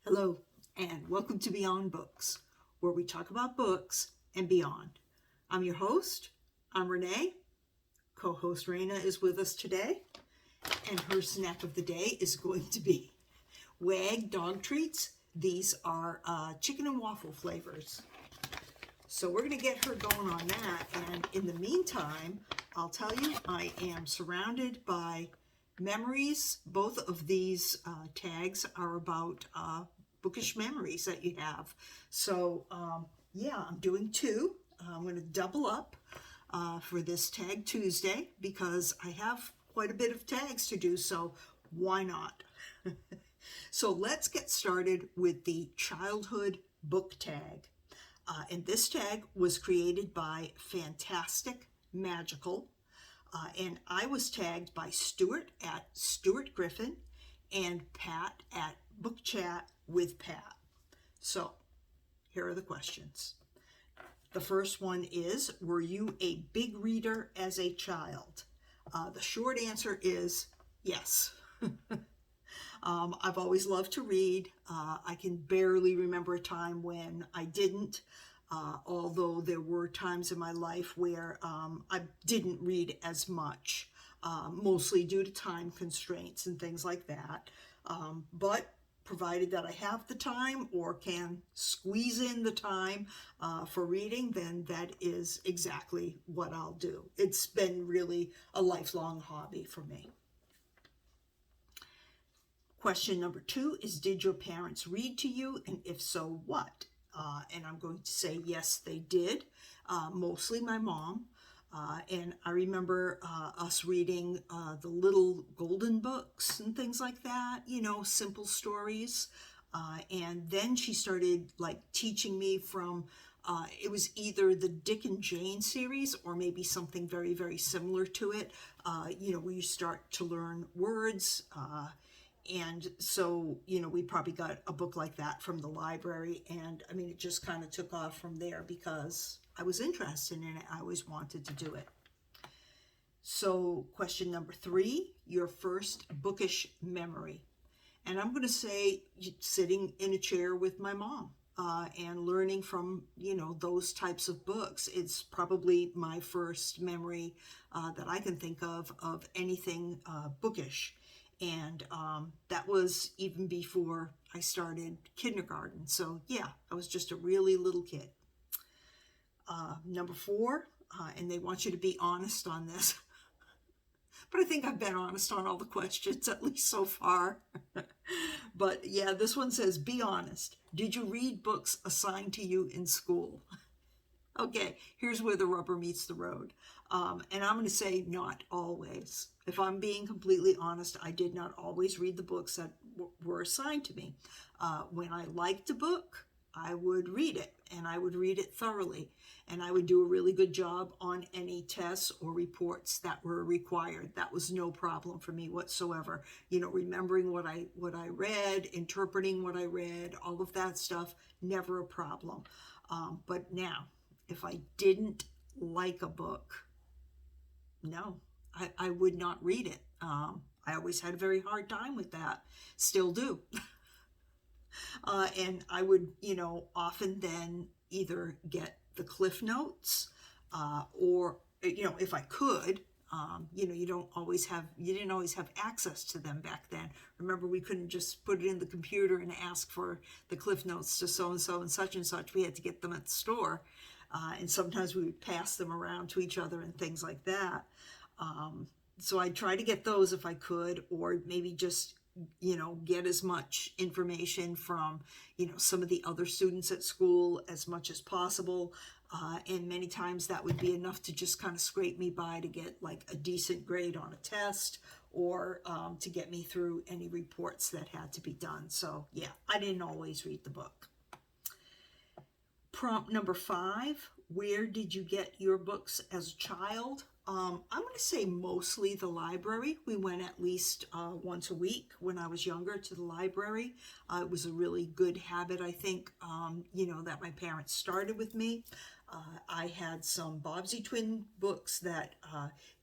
Hello, and welcome to Beyond Books, where we talk about books and beyond. I'm your host. I'm Renee. Co-host Raina is with us today, and her snack of the day is going to be Wag dog treats. These are chicken and waffle flavors. So we're going to get her going on that, and in the meantime, I'll tell you, I am surrounded by memories. Both of these tags are about bookish memories that you have. So yeah, I'm doing two. I'm going to double up for this Tag Tuesday because I have quite a bit of tags to do, so why not? So let's get started with the childhood book tag. And this tag was created by Fantastic Magical. And I was tagged by Stuart at Stuart Griffin and Pat at Book Chat with Pat. So here are the questions. The first one is, were you a big reader as a child? The short answer is yes. I've always loved to read. I can barely remember a time when I didn't, although there were times in my life where I didn't read as much, mostly due to time constraints and things like that. But provided that I have the time or can squeeze in the time for reading, then that is exactly what I'll do. It's been really a lifelong hobby for me. Question number 2 is, did your parents read to you, and if so, what? And I'm going to say yes, they did. Mostly my mom. And I remember us reading the little golden books and things like that, you know, simple stories. And then she started like teaching me from, it was either the Dick and Jane series or maybe something very, very similar to it, you know, where you start to learn words. And so, you know, we probably got a book like that from the library. And I mean, it just kind of took off from there because I was interested in it. I always wanted to do it. So question number 3, your first bookish memory. And I'm going to say sitting in a chair with my mom and learning from, you know, those types of books. It's probably my first memory that I can think of anything bookish. And that was even before I started kindergarten. So yeah, I was just a really little kid. Number 4, and they want you to be honest on this. But I think I've been honest on all the questions, at least so far. But yeah, this one says, be honest. Did you read books assigned to you in school? Okay, here's where the rubber meets the road. And I'm going to say not always. If I'm being completely honest, I did not always read the books that were assigned to me. When I liked a book, I would read it, and I would read it thoroughly. And I would do a really good job on any tests or reports that were required. That was no problem for me whatsoever. You know, remembering what I read, interpreting what I read, all of that stuff, never a problem. But now, if I didn't like a book, no, I would not read it. I always had a very hard time with that. Still do. And I would, you know, often then either get the Cliff Notes or, you know, if I could, you know, you didn't always have access to them back then. Remember, we couldn't just put it in the computer and ask for the Cliff Notes to so-and-so and such. We had to get them at the store. And sometimes we would pass them around to each other and things like that. So I'd try to get those if I could, or maybe just, you know, get as much information from, you know, some of the other students at school as much as possible. And many times that would be enough to just kind of scrape me by to get like a decent grade on a test, or to get me through any reports that had to be done. So yeah, I didn't always read the book. Prompt number 5, where did you get your books as a child? I'm going to say mostly the library. We went at least once a week when I was younger to the library. It was a really good habit, I think, you know, that my parents started with me. I had some Bobbsey Twin books that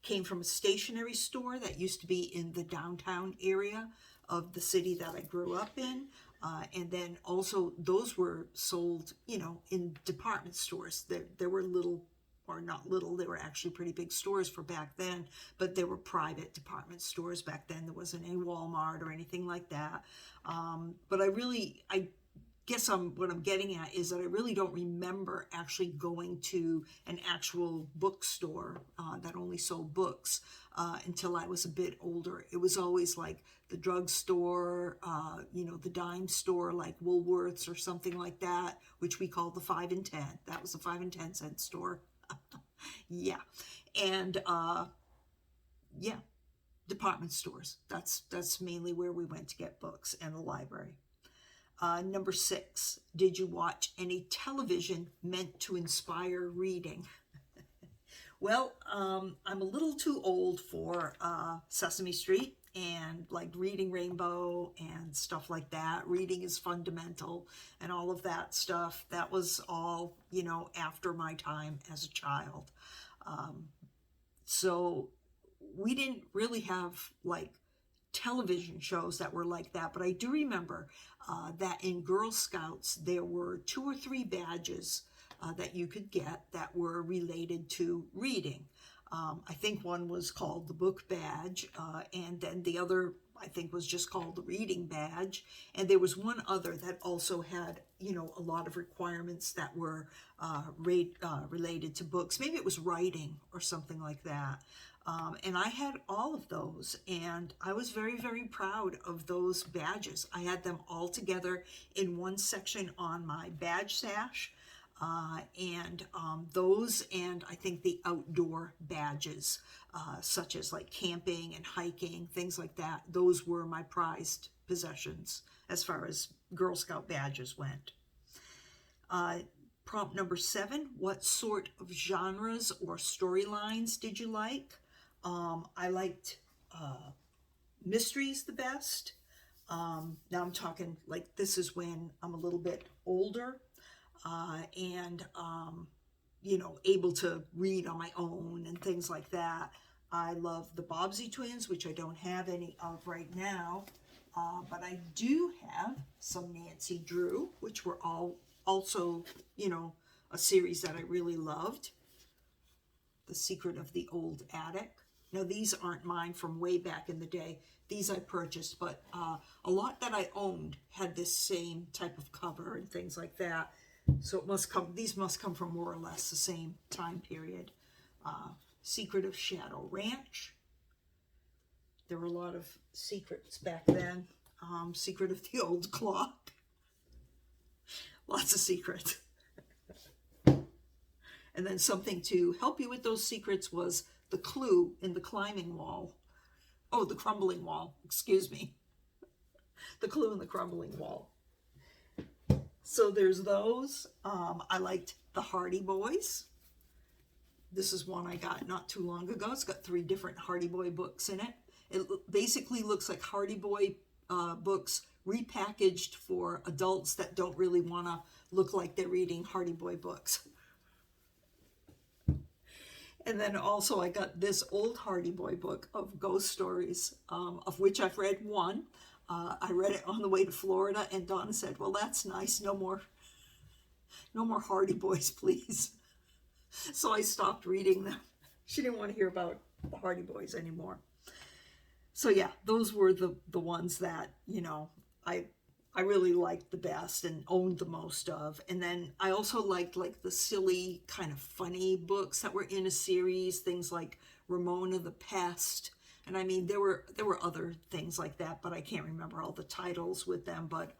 came from a stationery store that used to be in the downtown area of the city that I grew up in. And then also those were sold, in department stores. There were little, or not little, they were actually pretty big stores for back then, but they were private department stores back then. There wasn't any Walmart or anything like that. But I guess what I'm getting at is that I really don't remember actually going to an actual bookstore that only sold books until I was a bit older. It was always like the drugstore, the dime store like Woolworths or something like that, which we called the 5 and 10. That was the 5 and 10 cent store. Yeah. And department stores. That's mainly where we went to get books, and the library. Number 6, did you watch any television meant to inspire reading? Well, I'm a little too old for Sesame Street and like Reading Rainbow and stuff like that. Reading is fundamental and all of that stuff. That was all, after my time as a child. So we didn't really have like television shows that were like that, but I do remember that in Girl Scouts there were 2 or 3 badges that you could get that were related to reading. I think one was called the book badge, and then the other I think was just called the reading badge, and there was one other that also had a lot of requirements that were related to books. Maybe it was writing or something like that. And I had all of those, and I was very, very proud of those badges. I had them all together in one section on my badge sash, and those, and I think the outdoor badges, such as like camping and hiking, things like that. Those were my prized possessions as far as Girl Scout badges went. Prompt number 7, what sort of genres or storylines did you like? I liked mysteries the best. Now I'm talking like this is when I'm a little bit older and able to read on my own and things like that. I love the Bobbsey twins, which I don't have any of right now, but I do have some Nancy Drew, which were all also a series that I really loved. The Secret of the Old Attic. Now, these aren't mine from way back in the day. These I purchased, but a lot that I owned had this same type of cover and things like that. So these must come from more or less the same time period. Secret of Shadow Ranch. There were a lot of secrets back then. Secret of the Old Clock. Lots of secrets. And then something to help you with those secrets was the clue in the climbing wall. Oh, the crumbling wall, excuse me. The clue in the crumbling wall. So there's those. I liked the Hardy Boys. This is one I got not too long ago. It's got 3 different Hardy Boy books in it. It basically looks like Hardy Boy books repackaged for adults that don't really want to look like they're reading Hardy Boy books. And then also I got this old Hardy Boy book of ghost stories, of which I've read one. I read it on the way to Florida, and Donna said, well, that's nice. No more Hardy Boys, please. So I stopped reading them. She didn't want to hear about the Hardy Boys anymore. So yeah, those were the ones that, I really liked the best and owned the most of. And then I also liked like the silly kind of funny books that were in a series, things like Ramona the Pest. And I mean, there were other things like that, but I can't remember all the titles with them. But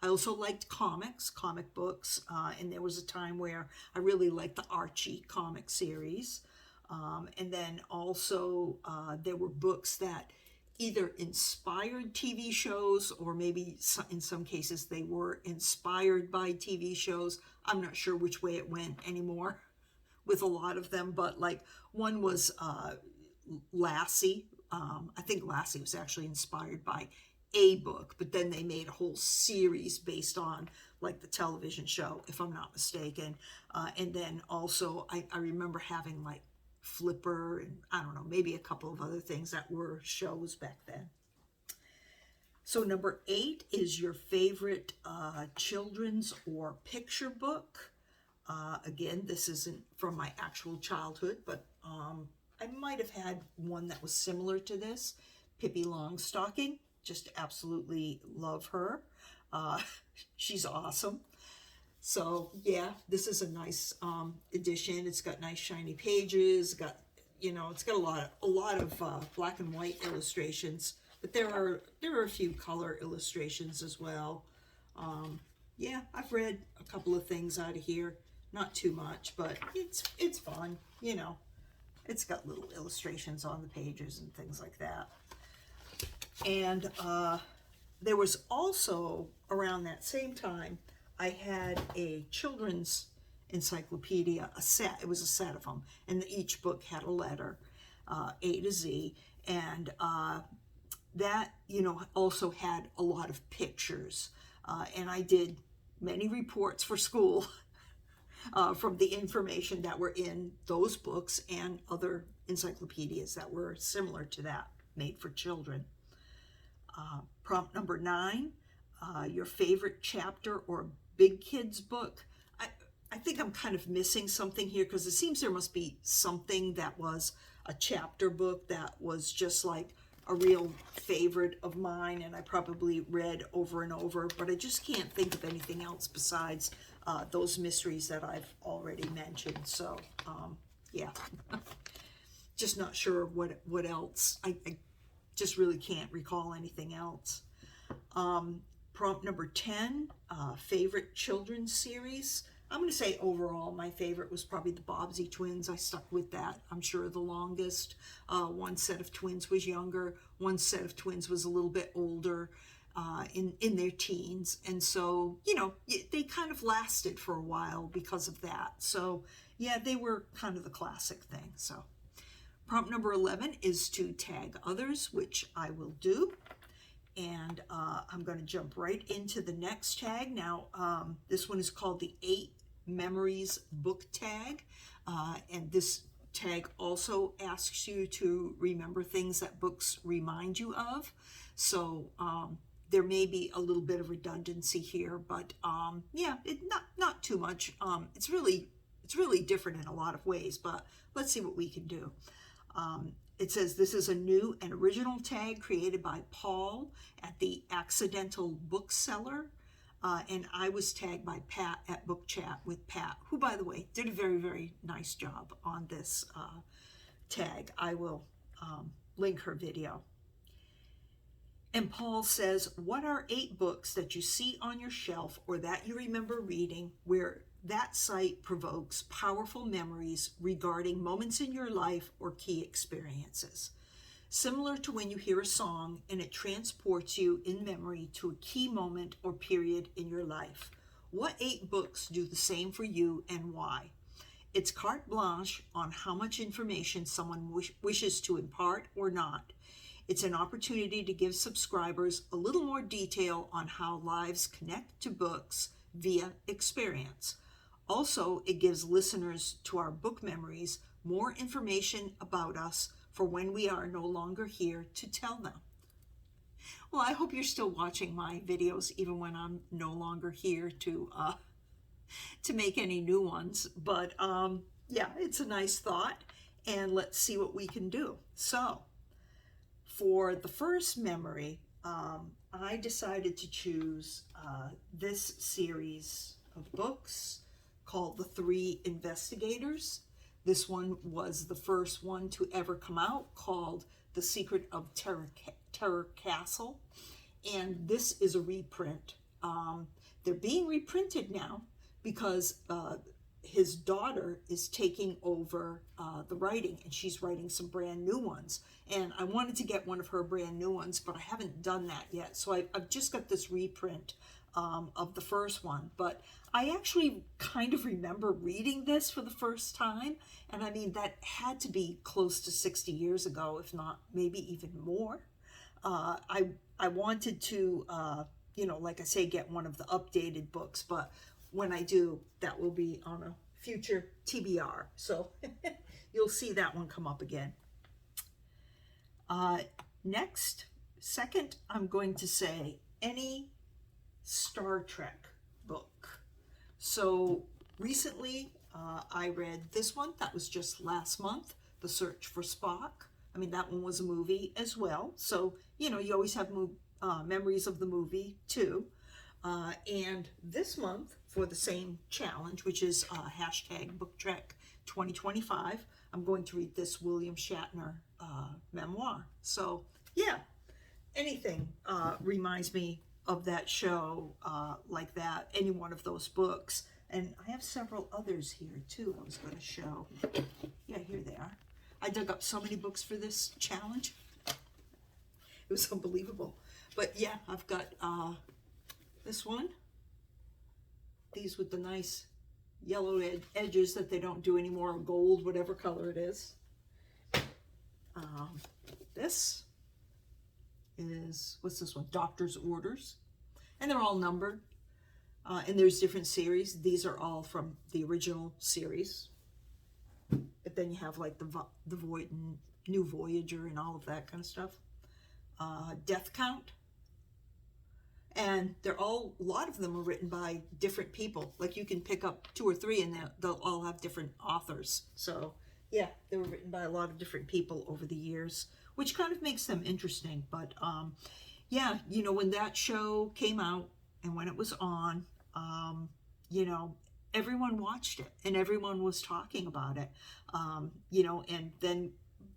I also liked comic books. And there was a time where I really liked the Archie comic series. And then also there were books that either inspired TV shows, or maybe in some cases they were inspired by TV shows. I'm not sure which way it went anymore with a lot of them, but like one was Lassie. I think Lassie was actually inspired by a book, but then they made a whole series based on like the television show, if I'm not mistaken. And then also I remember having like Flipper and I don't know, maybe a couple of other things that were shows back then. So number 8 is your favorite children's or picture book. Again, this isn't from my actual childhood, but I might have had one that was similar to this. Pippi Longstocking. Just absolutely love her. She's awesome. So yeah, this is a nice edition. It's got nice shiny pages. It's got a lot of black and white illustrations, but there are a few color illustrations as well. Yeah, I've read a couple of things out of here. Not too much, but it's fun. It's got little illustrations on the pages and things like that. And there was also, around that same time, I had a children's encyclopedia, a set. It was a set of them, and each book had a letter, A to Z, and that, also had a lot of pictures. And I did many reports for school from the information that were in those books and other encyclopedias that were similar to that, made for children. Prompt number 9, your favorite chapter or big kids book. I think I'm kind of missing something here, because it seems there must be something that was a chapter book that was just like a real favorite of mine, and I probably read over and over, but I just can't think of anything else besides those mysteries that I've already mentioned. So yeah, just not sure what else. I just really can't recall anything else. Prompt number 10, favorite children's series. I'm going to say overall my favorite was probably the Bobbsey twins. I stuck with that, I'm sure, the longest. One set of twins was younger. One set of twins was a little bit older, in their teens. And so, they kind of lasted for a while because of that. So yeah, they were kind of the classic thing. So prompt number 11 is to tag others, which I will do. And I'm going to jump right into the next tag. Now, this one is called the 8 Memories book tag. And this tag also asks you to remember things that books remind you of. So there may be a little bit of redundancy here, but yeah, not too much. It's really different in a lot of ways, but let's see what we can do. It says this is a new and original tag created by Paul at the Accidental Bookseller, and I was tagged by Pat at Book Chat with Pat, who, by the way, did a very, very nice job on this tag. I will link her video. And Paul says, what are 8 books that you see on your shelf or that you remember reading where that sight provokes powerful memories regarding moments in your life or key experiences? Similar to when you hear a song and it transports you in memory to a key moment or period in your life. What 8 books do the same for you and why? It's carte blanche on how much information someone wishes to impart or not. It's an opportunity to give subscribers a little more detail on how lives connect to books via experience. Also, it gives listeners to our book memories more information about us for when we are no longer here to tell them. Well, I hope you're still watching my videos even when I'm no longer here to make any new ones. But yeah, it's a nice thought, and let's see what we can do. So, for the first memory, I decided to choose this series of books called The 3 Investigators. This one was the first one to ever come out, called The Secret of Terror Castle. And this is a reprint. They're being reprinted now because his daughter is taking over the writing, and she's writing some brand new ones. And I wanted to get one of her brand new ones, but I haven't done that yet. So I've just got this reprint of the first one. But I actually kind of remember reading this for the first time. And I mean, that had to be close to 60 years ago, if not maybe even more. I wanted to, like I say, get one of the updated books, but when I do, that will be on a future TBR. So you'll see that one come up again. Next second, I'm going to say any Star Trek book. So recently, I read this one. That was just last month, The Search for Spock. I mean, that one was a movie as well. So, you know, you always have memories of the movie too. And this month, for the same challenge, which is hashtag BookTrek 2025, I'm going to read this William Shatner memoir. So, yeah, anything reminds me of that show, like that, any one of those books. And I have several others here too I was going to show. Yeah, here they are. I dug up so many books for this challenge. It was unbelievable. But yeah, I've got this one. These with the nice yellow edges that they don't do anymore, or gold, whatever color it is. This is, what's this one? Doctor's Orders. And they're all numbered. And there's different series. These are all from the original series. But then you have like the Void and New Voyager and all of that kind of stuff. Death Count. And they're all, a lot of them are written by different people. Like you can pick up 2 or 3 and they'll all have different authors. So yeah, they were written by a lot of different people over the years, which kind of makes them interesting. But yeah, you know, when that show came out and when it was on, you know, everyone watched it and everyone was talking about it. You know, and then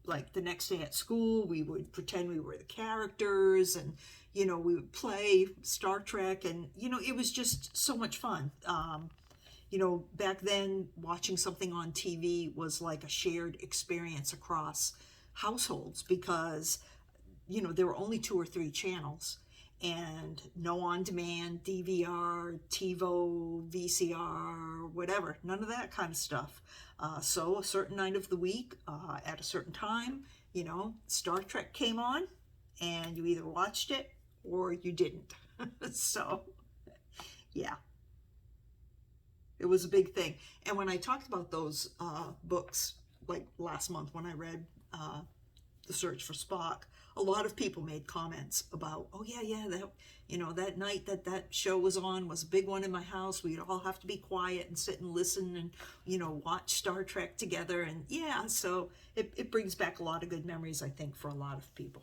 like the next day at school, we would pretend we were the characters and, you know, we would play Star Trek and, you know, it was just so much fun. You know, back then watching something on TV was like a shared experience across households because, you know, there were only 2 or 3 channels and no on-demand, DVR, TiVo, VCR, whatever, none of that kind of stuff. So a certain night of the week, at a certain time, you know, Star Trek came on and you either watched it or you didn't. So, yeah, it was a big thing. And when I talked about those books, like last month when I read The Search for Spock, a lot of people made comments about, oh yeah, that, you know, that night that show was on was a big one in my house. We'd all have to be quiet and sit and listen and, you know, watch Star Trek together. And yeah, so it brings back a lot of good memories, I think, for a lot of people.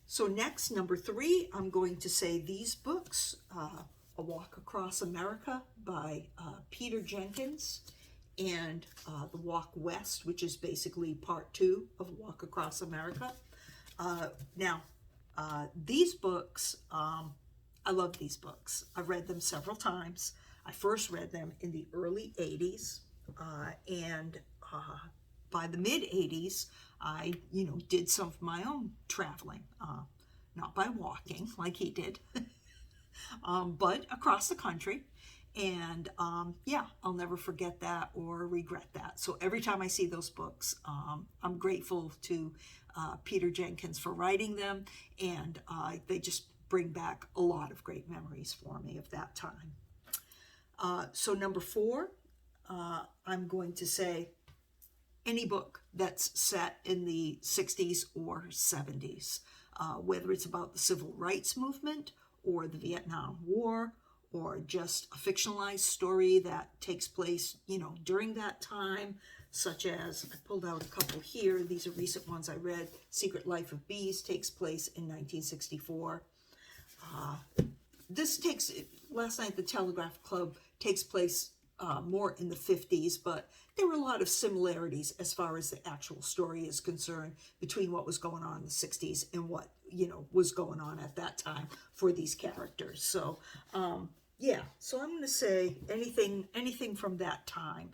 So next, number 3, I'm going to say these books, A Walk Across America by Peter Jenkins, and The Walk West, which is basically part 2 of Walk Across America. Now, these books, I love these books. I've read them several times. I first read them in the early 80s, and by the mid 80s, I, you know, did some of my own traveling, not by walking like he did, but across the country. And yeah, I'll never forget that or regret that. So every time I see those books, I'm grateful to Peter Jenkins for writing them, and they just bring back a lot of great memories for me of that time. So number 4, I'm going to say any book that's set in the 60s or 70s, whether it's about the civil rights movement or the Vietnam War, or just a fictionalized story that takes place, you know, during that time, such as, I pulled out a couple here. These are recent ones I read. Secret Life of Bees takes place in 1964. This takes, Last Night at the Telegraph Club takes place more in the 50s, but there were a lot of similarities as far as the actual story is concerned between what was going on in the 60s and what, you know, was going on at that time for these characters. So, yeah, so I'm going to say anything from that time.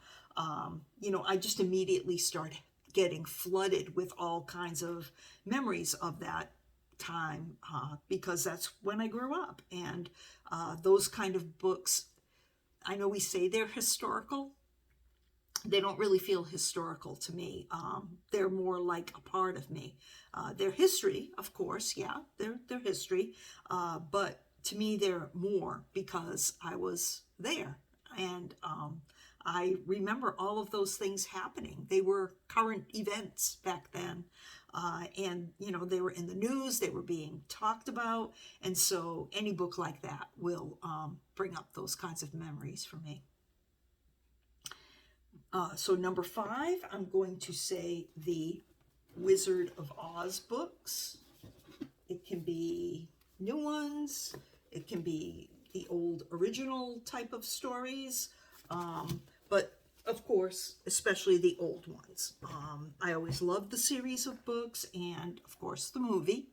You know, I just immediately start getting flooded with all kinds of memories of that time because that's when I grew up. And those kind of books, I know we say they're historical. They don't really feel historical to me. They're more like a part of me. They're history, of course, yeah, they're history, but to me, they're more because I was there, and I remember all of those things happening. They were current events back then. And, you know, they were in the news, they were being talked about. And so any book like that will bring up those kinds of memories for me. So number 5, I'm going to say the Wizard of Oz books. It can be new ones. It can be the old original type of stories. But of course, especially the old ones. I always loved the series of books and, of course, the movie.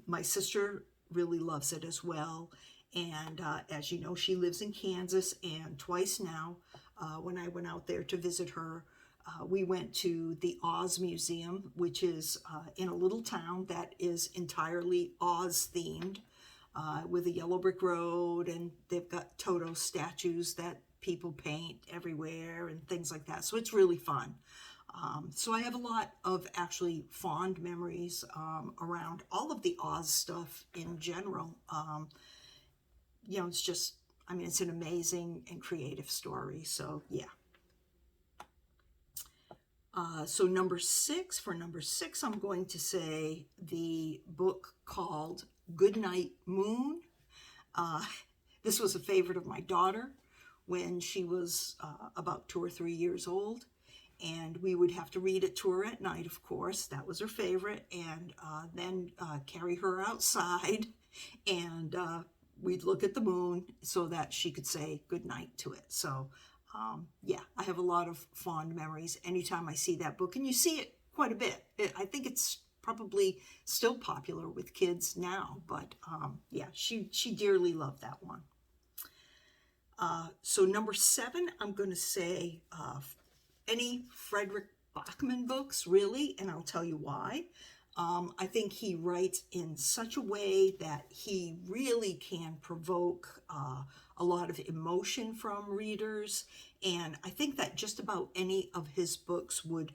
My sister really loves it as well. And as you know, she lives in Kansas, and twice now, when I went out there to visit her, we went to the Oz Museum, which is in a little town that is entirely Oz themed, with a yellow brick road, and they've got Toto statues that people paint everywhere and things like that. So it's really fun. So I have a lot of actually fond memories around all of the Oz stuff in general. You know, it's just, I mean, it's an amazing and creative story. So yeah. So number 6, I'm going to say the book called Goodnight Moon. This was a favorite of my daughter when she was about 2 or 3 years old. And we would have to read it to her at night, of course. That was her favorite. And then carry her outside, and we'd look at the moon so that she could say goodnight to it. So yeah, I have a lot of fond memories anytime I see that book. And you see it quite a bit. I think it's probably still popular with kids now. But yeah, she dearly loved that one. So number 7, I'm going to say any Frederick Bachman books, really, and I'll tell you why. I think he writes in such a way that he really can provoke a lot of emotion from readers, and I think that just about any of his books would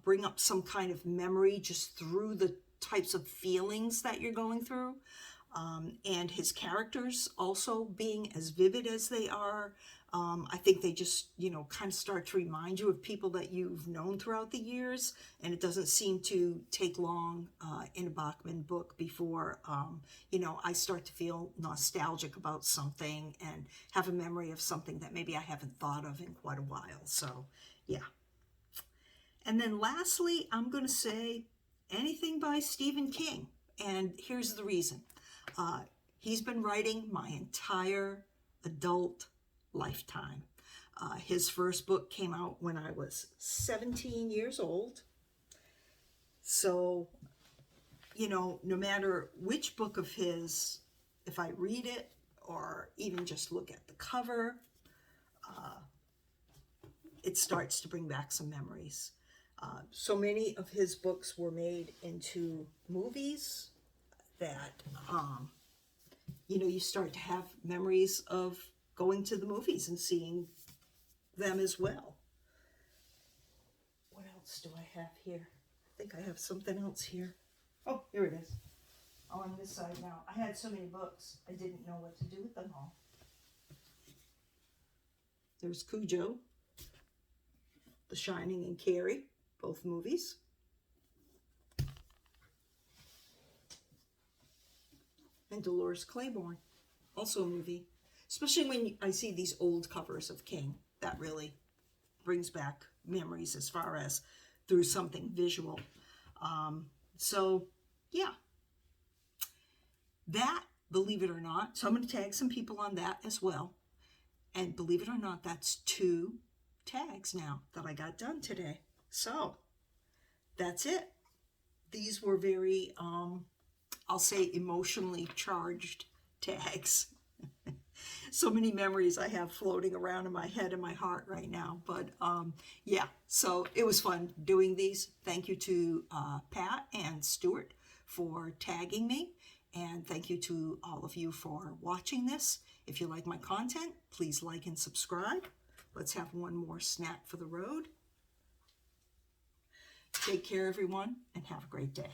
bring up some kind of memory just through the types of feelings that you're going through. And his characters also being as vivid as they are, I think they just, you know, kind of start to remind you of people that you've known throughout the years, and it doesn't seem to take long in a Bachman book before, you know, I start to feel nostalgic about something and have a memory of something that maybe I haven't thought of in quite a while. So, yeah. And then lastly, I'm going to say anything by Stephen King, and here's the reason. He's been writing my entire adult lifetime. His first book came out when I was 17 years old. So, you know, no matter which book of his, if I read it or even just look at the cover, it starts to bring back some memories. So many of his books were made into movies that, you know, you start to have memories of going to the movies and seeing them as well. What else do I have here? I think I have something else here. Oh, here it is. Oh, on this side now. I had so many books, I didn't know what to do with them all. There's Cujo, The Shining and Carrie, both movies. And Dolores Claiborne, also a movie. Especially when I see these old covers of King, that really brings back memories as far as through something visual. So, yeah. That, believe it or not, so I'm going to tag some people on that as well. And believe it or not, that's 2 tags now that I got done today. So, that's it. These were very, I'll say, emotionally charged tags. So many memories I have floating around in my head and my heart right now. But yeah, so it was fun doing these. Thank you to Pat and Stuart for tagging me. And thank you to all of you for watching this. If you like my content, please like and subscribe. Let's have one more snack for the road. Take care, everyone, and have a great day.